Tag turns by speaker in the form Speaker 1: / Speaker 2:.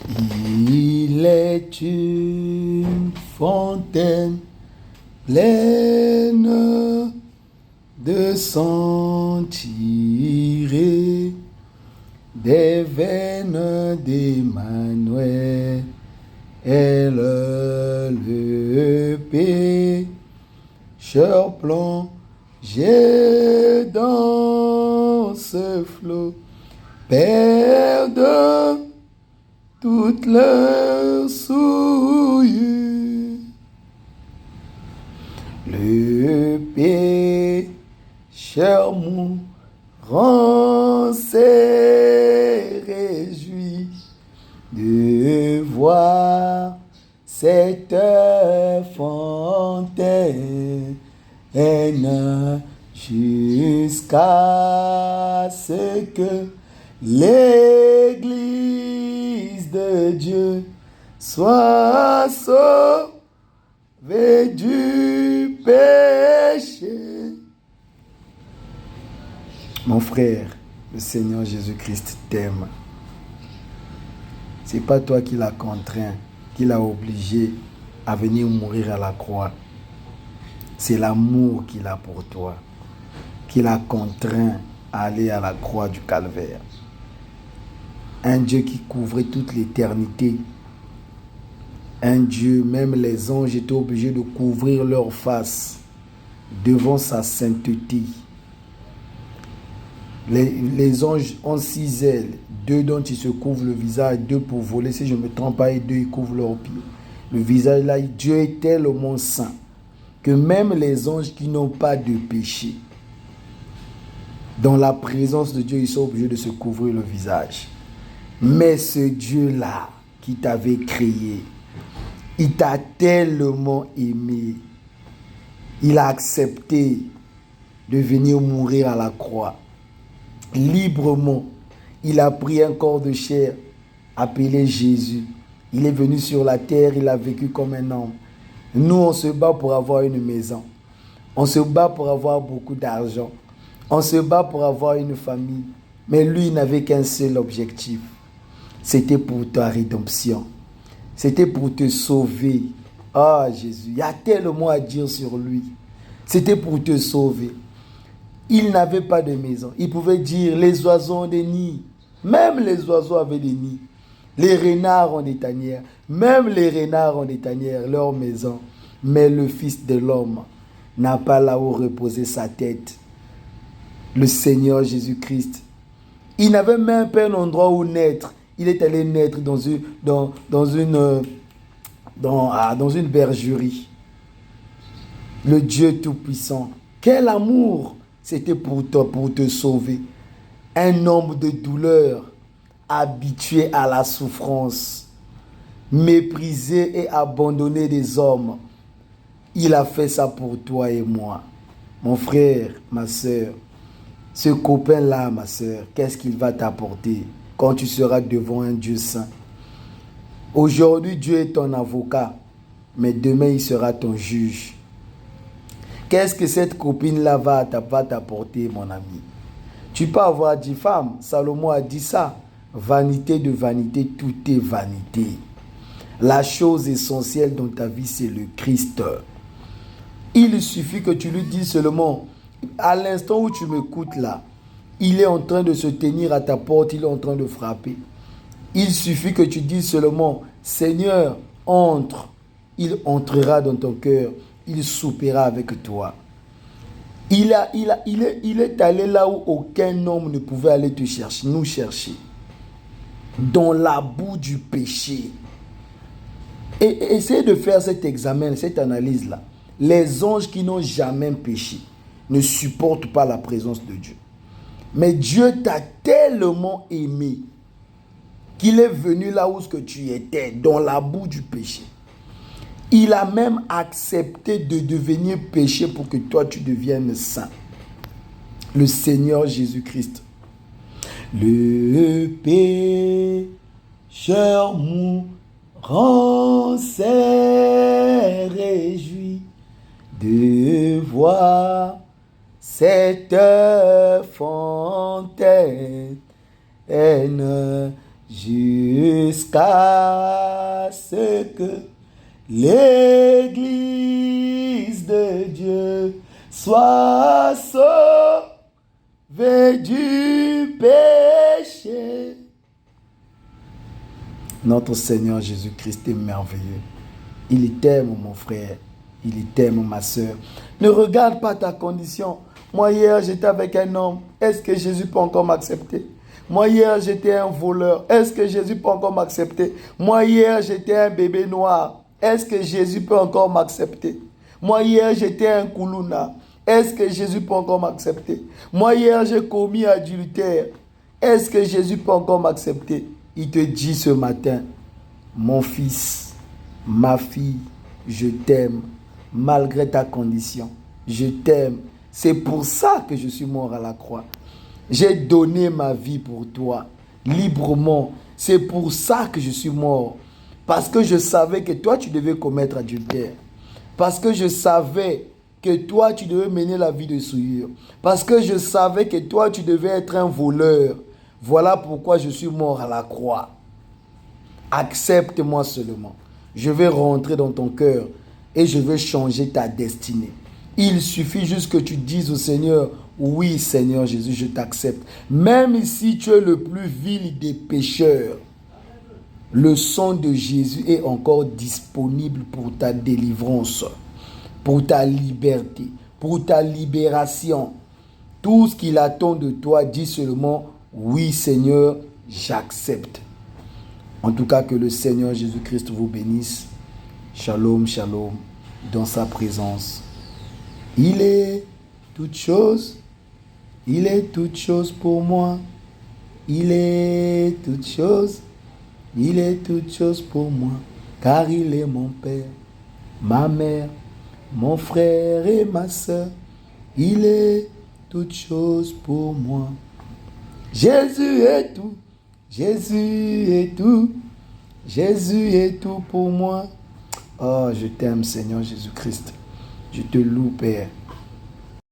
Speaker 1: Il est une fontaine pleine de sang tiré des veines d'Emmanuel. Le pécheur plongé dans ce flot perdent toutes leurs souillures. Le pécheur mourant s'est réjoui de voir cette fontaine jusqu'à ce que l'Église de Dieu soit sauvée du péché. Mon frère, le Seigneur Jésus-Christ t'aime. Ce n'est pas toi qui l'as contraint, qui l'as obligé à venir mourir à la croix. C'est l'amour qu'il a pour toi, qui l'a contraint à aller à la croix du calvaire. Un Dieu qui couvrait toute l'éternité. Un Dieu, même les anges étaient obligés de couvrir leur face devant sa sainteté. Les anges ont 6 ailes, 2 dont ils se couvrent le visage, 2 pour voler, si je ne me trompe pas, et 2 ils couvrent leurs pieds. Le visage là, Dieu est tellement saint que même les anges qui n'ont pas de péché, dans la présence de Dieu, ils sont obligés de se couvrir le visage. Mais ce Dieu-là qui t'avait créé, il t'a tellement aimé, il a accepté de venir mourir à la croix. Librement, il a pris un corps de chair appelé Jésus. Il est venu sur la terre, il a vécu comme un homme. Nous, on se bat pour avoir une maison. On se bat pour avoir beaucoup d'argent. On se bat pour avoir une famille. Mais lui, il n'avait qu'un seul objectif. C'était pour ta rédemption. C'était pour te sauver. Ah, Jésus, il y a tellement à dire sur lui. C'était pour te sauver. Il n'avait pas de maison. Il pouvait dire, les oiseaux ont des nids. Même les oiseaux avaient des nids. Les renards ont des tanières. Même les renards ont des tanières, leur maison. Mais le Fils de l'homme n'a pas là où reposer sa tête. Le Seigneur Jésus-Christ. Il n'avait même pas un endroit où naître. Il est allé naître dans une bergerie. Le Dieu Tout-Puissant. Quel amour! C'était pour toi, pour te sauver. Un homme de douleur, habitué à la souffrance, méprisé et abandonné des hommes. Il a fait ça pour toi et moi. Mon frère, ma soeur, ce copain-là, ma soeur, qu'est-ce qu'il va t'apporter quand tu seras devant un Dieu saint? Aujourd'hui, Dieu est ton avocat, mais demain, il sera ton juge. Qu'est-ce que cette copine-là va t'apporter, mon ami? Tu peux avoir 10 femmes. Salomon a dit ça. Vanité de vanité, tout est vanité. La chose essentielle dans ta vie, c'est le Christ. Il suffit que tu lui dises seulement, à l'instant où tu m'écoutes là, il est en train de se tenir à ta porte, il est en train de frapper. Il suffit que tu dises seulement, Seigneur, entre. Il entrera dans ton cœur. Il soupira avec toi. Il est allé là où aucun homme ne pouvait aller te chercher, nous chercher. Dans la boue du péché. Et essayez de faire cet examen, cette analyse-là. Les anges qui n'ont jamais péché ne supportent pas la présence de Dieu. Mais Dieu t'a tellement aimé qu'il est venu là où tu étais, dans la boue du péché. Il a même accepté de devenir péché pour que toi, tu deviennes saint. Le Seigneur Jésus-Christ. Le pécheur mourant s'est réjoui de voir cette fontaine jusqu'à ce que l'Église de Dieu soit sauvée du péché. Notre Seigneur Jésus-Christ est merveilleux. Il t'aime, mon frère. Il t'aime, ma soeur. Ne regarde pas ta condition. Moi, hier, j'étais avec un homme. Est-ce que Jésus peut encore m'accepter? Moi, hier, j'étais un voleur. Est-ce que Jésus peut encore m'accepter? Moi, hier, j'étais un bébé noir. Est-ce que Jésus peut encore m'accepter? Moi, hier, j'étais un koulouna. Est-ce que Jésus peut encore m'accepter? Moi, hier, j'ai commis adultère. Est-ce que Jésus peut encore m'accepter? Il te dit ce matin, mon fils, ma fille, je t'aime, malgré ta condition. Je t'aime. C'est pour ça que je suis mort à la croix. J'ai donné ma vie pour toi, librement. C'est pour ça que je suis mort. Parce que je savais que toi, tu devais commettre adultère. Parce que je savais que toi, tu devais mener la vie de souillure. Parce que je savais que toi, tu devais être un voleur. Voilà pourquoi je suis mort à la croix. Accepte-moi seulement. Je vais rentrer dans ton cœur et je vais changer ta destinée. Il suffit juste que tu dises au Seigneur, oui Seigneur Jésus, je t'accepte. Même si tu es le plus vil des pécheurs, le sang de Jésus est encore disponible pour ta délivrance, pour ta liberté, pour ta libération. Tout ce qu'il attend de toi, dis seulement, oui Seigneur, j'accepte. En tout cas, que le Seigneur Jésus-Christ vous bénisse. Shalom, shalom, dans sa présence. Il est toute chose. Il est toute chose pour moi. Il est toute chose. Il est toute chose pour moi. Car il est mon Père, ma mère, mon frère et ma soeur. Il est toute chose pour moi. Jésus est tout. Jésus est tout. Jésus est tout pour moi. Oh, je t'aime, Seigneur Jésus-Christ. Je te loue, Père.